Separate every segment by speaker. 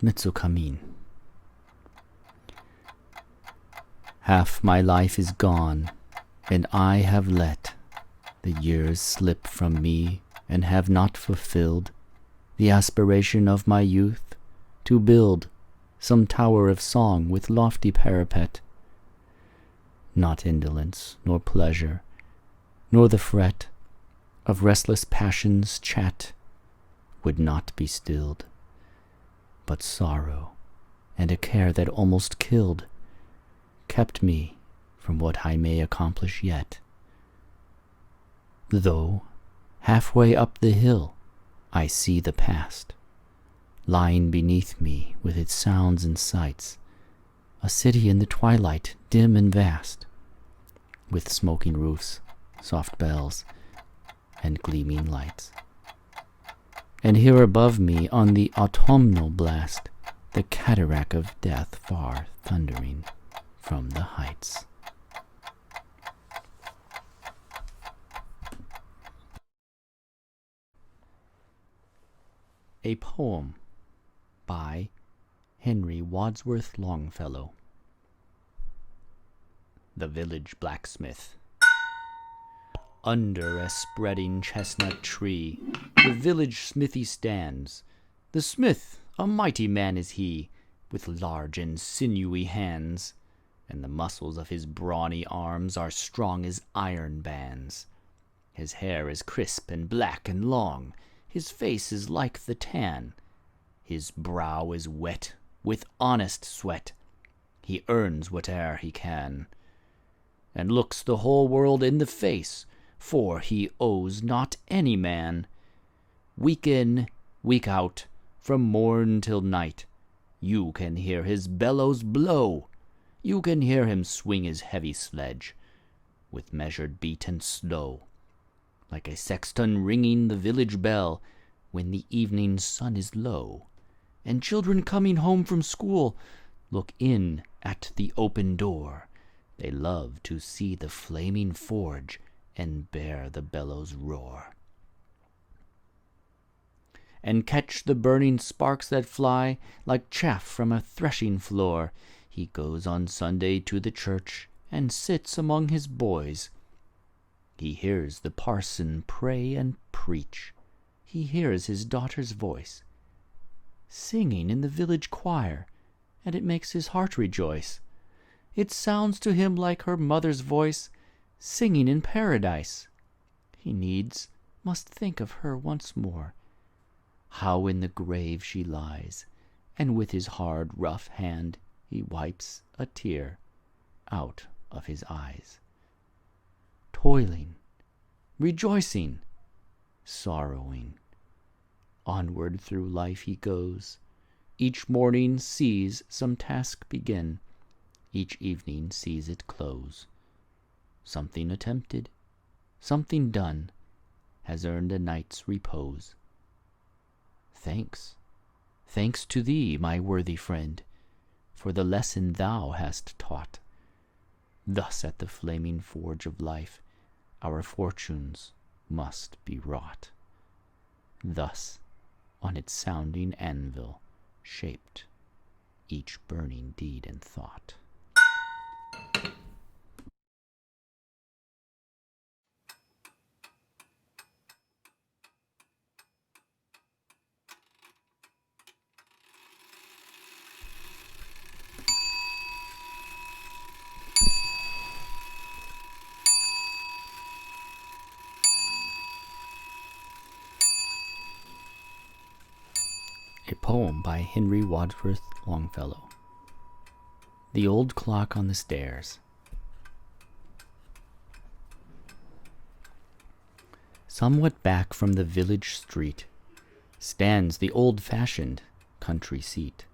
Speaker 1: Mezzo Cammin. Half my life is gone, and I have let the years slip from me, and have not fulfilled the aspiration of my youth to build some tower of song with lofty parapet. Not indolence, nor pleasure, nor the fret of restless passion's chat would not be stilled, but sorrow and a care that almost killed kept me from what I may accomplish yet. Though halfway up the hill I see the past, lying beneath me with its sounds and sights, a city in the twilight dim and vast, with smoking roofs, soft bells, and gleaming lights. And here above me on the autumnal blast, the cataract of death far thundering from the heights. A poem by Henry Wadsworth Longfellow. The Village Blacksmith. Under a spreading chestnut tree the village smithy stands. The smith, a mighty man is he, with large and sinewy hands, and the muscles of his brawny arms are strong as iron bands. His hair is crisp and black and long, his face is like the tan. His brow is wet with honest sweat, he earns whate'er he can, and looks the whole world in the face, for he owes not any man. Week in, week out, from morn till night, you can hear his bellows blow, you can hear him swing his heavy sledge, with measured beat and slow, like a sexton ringing the village bell when the evening sun is low, and children coming home from school look in at the open door. They love to see the flaming forge and bear the bellows roar, and catch the burning sparks that fly like chaff from a threshing floor. He goes on Sunday to the church and sits among his boys. He hears the parson pray and preach. He hears his daughter's voice singing in the village choir, and it makes his heart rejoice. It sounds to him like her mother's voice singing in paradise. He needs must think of her once more, how in the grave she lies, and with his hard, rough hand he wipes a tear out of his eyes. Toiling, rejoicing, sorrowing, onward through life he goes. Each morning sees some task begin, each evening sees it close. Something attempted, something done, has earned a night's repose. Thanks, thanks to thee, my worthy friend, for the lesson thou hast taught. Thus at the flaming forge of life our fortunes must be wrought. Thus on its sounding anvil shaped each burning deed and thought. A poem by Henry Wadsworth Longfellow. The Old Clock on the Stairs. Somewhat back from the village street stands the old-fashioned country seat.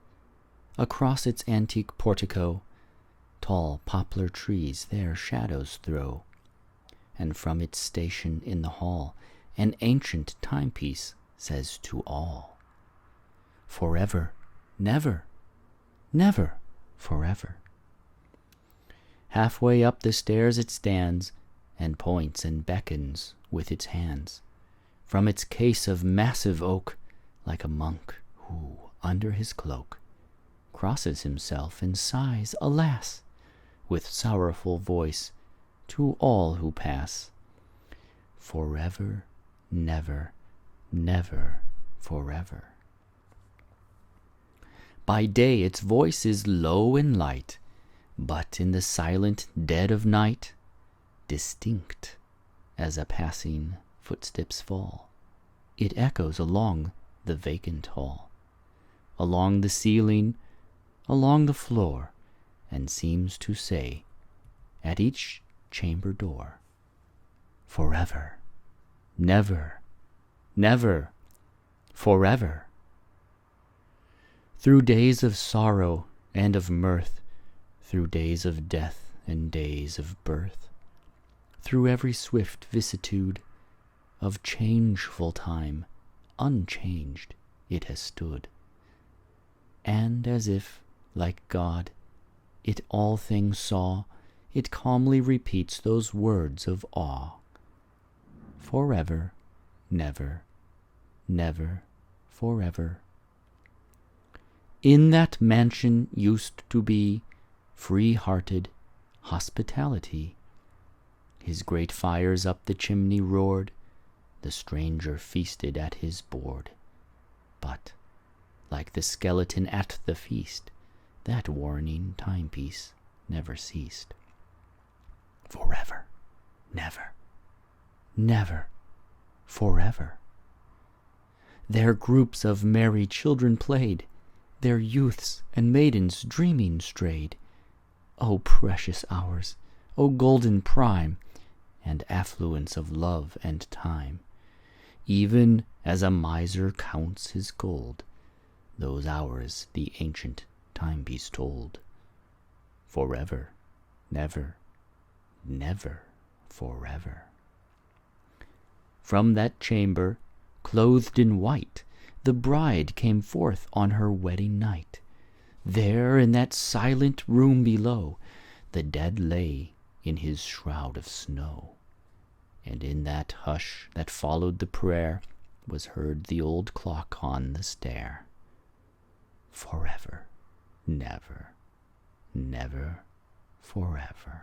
Speaker 1: Across its antique portico tall poplar trees their shadows throw, and from its station in the hall an ancient timepiece says to all, forever, never, never, forever. Halfway up the stairs it stands, and points and beckons with its hands, from its case of massive oak, like a monk who under his cloak, crosses himself and sighs, alas, with sorrowful voice to all who pass. Forever, never, never, forever. By day its voice is low and light, but in the silent dead of night, distinct as a passing footsteps fall, it echoes along the vacant hall, along the ceiling, along the floor, and seems to say at each chamber door, forever, never, never, forever. Through days of sorrow and of mirth, through days of death and days of birth, through every swift vicissitude of changeful time, unchanged it has stood. And as if, like God, it all things saw, it calmly repeats those words of awe. Forever, never, never, forever. In that mansion used to be free-hearted hospitality. His great fires up the chimney roared, the stranger feasted at his board. But, like the skeleton at the feast, that warning timepiece never ceased. Forever, never, never, forever. There groups of merry children played, their youths and maidens dreaming strayed. O precious hours, O golden prime, and affluence of love and time! Even as a miser counts his gold, those hours the ancient timepiece told. Forever, never, never, forever. From that chamber, clothed in white, the bride came forth on her wedding night. There in that silent room below, the dead lay in his shroud of snow. And in that hush that followed the prayer was heard the old clock on the stair. Forever, never, never, forever.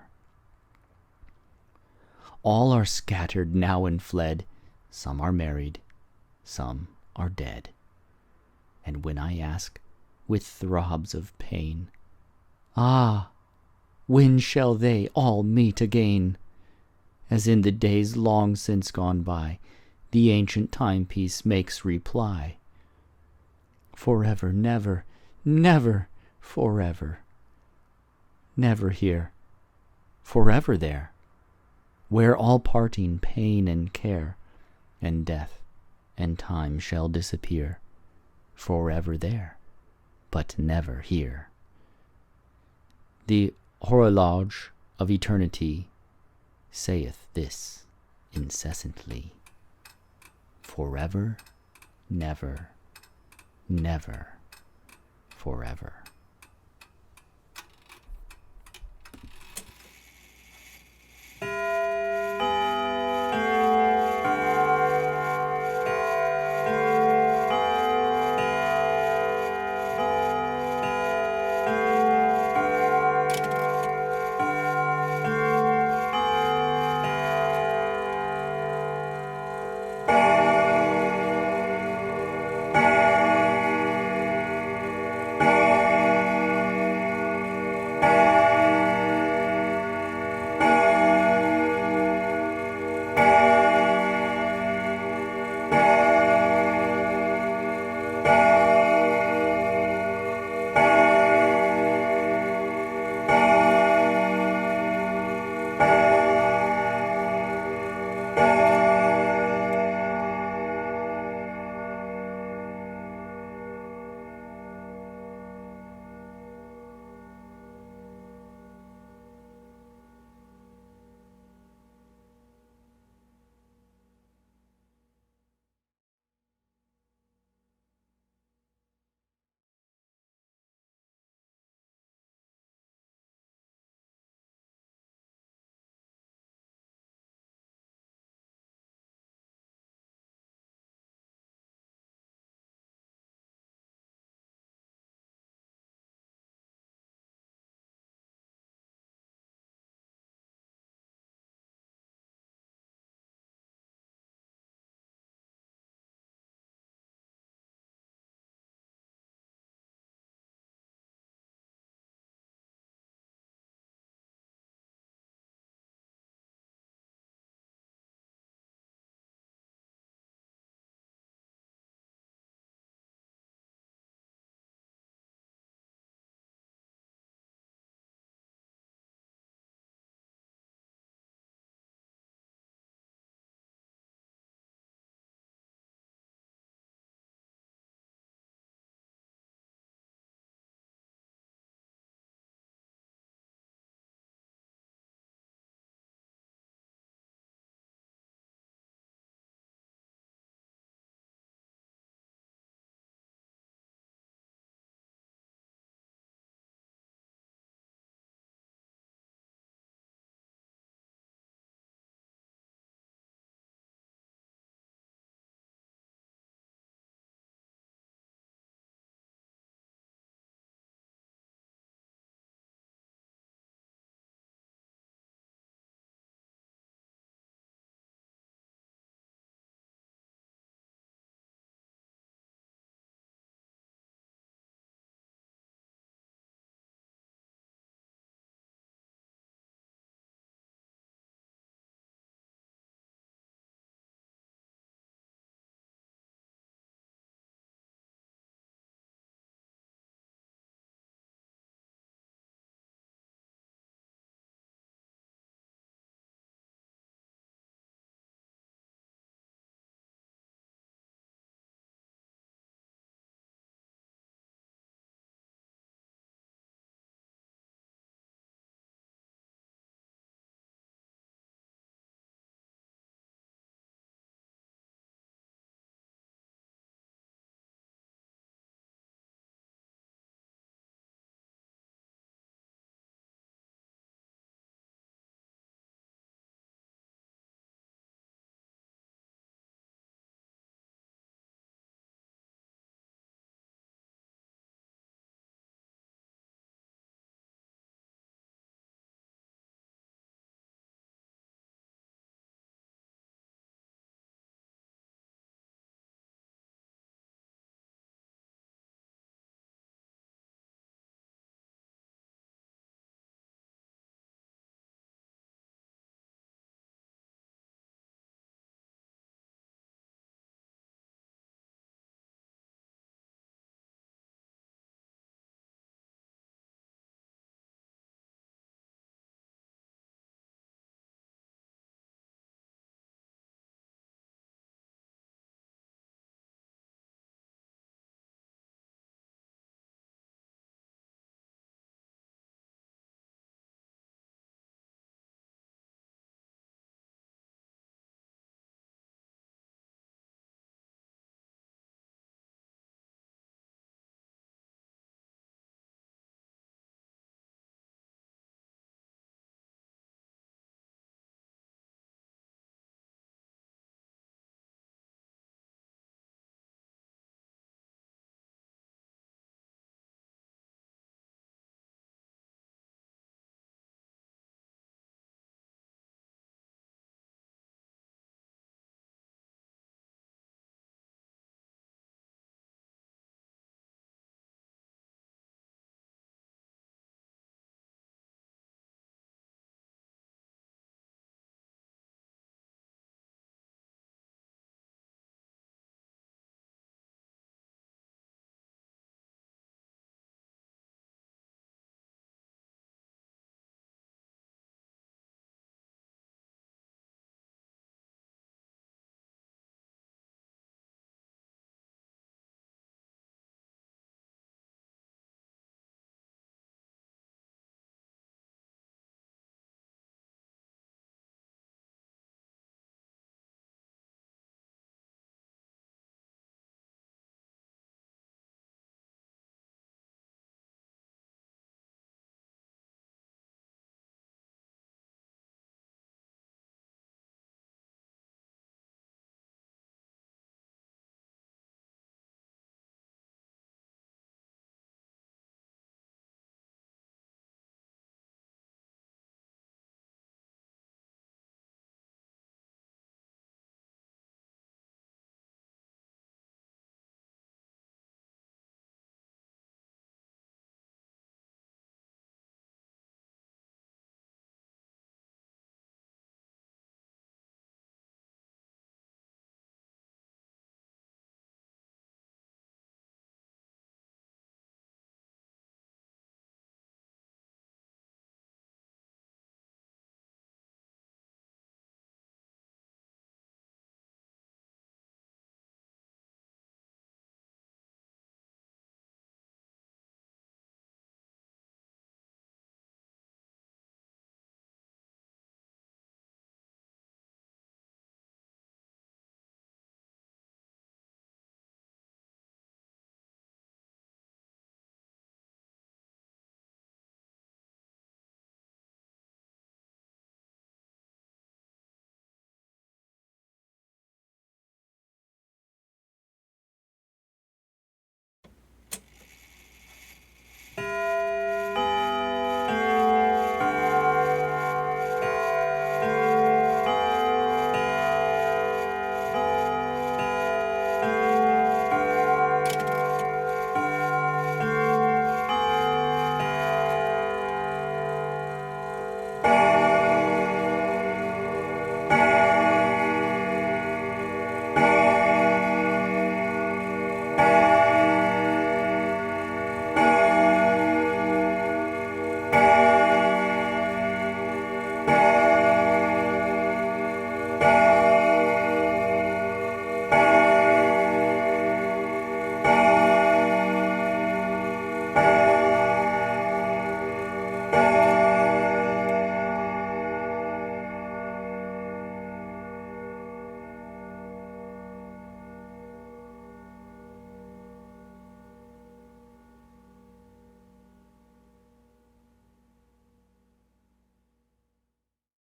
Speaker 1: All are scattered now and fled, some are married, some are dead. And when I ask, with throbs of pain, ah, when shall they all meet again? As in the days long since gone by, the ancient timepiece makes reply. Forever, never, never, forever. Never here, forever there, where all parting pain and care, and death and time shall disappear. Forever there, but never here. The horologe of eternity saith this incessantly. Forever, never, never, forever.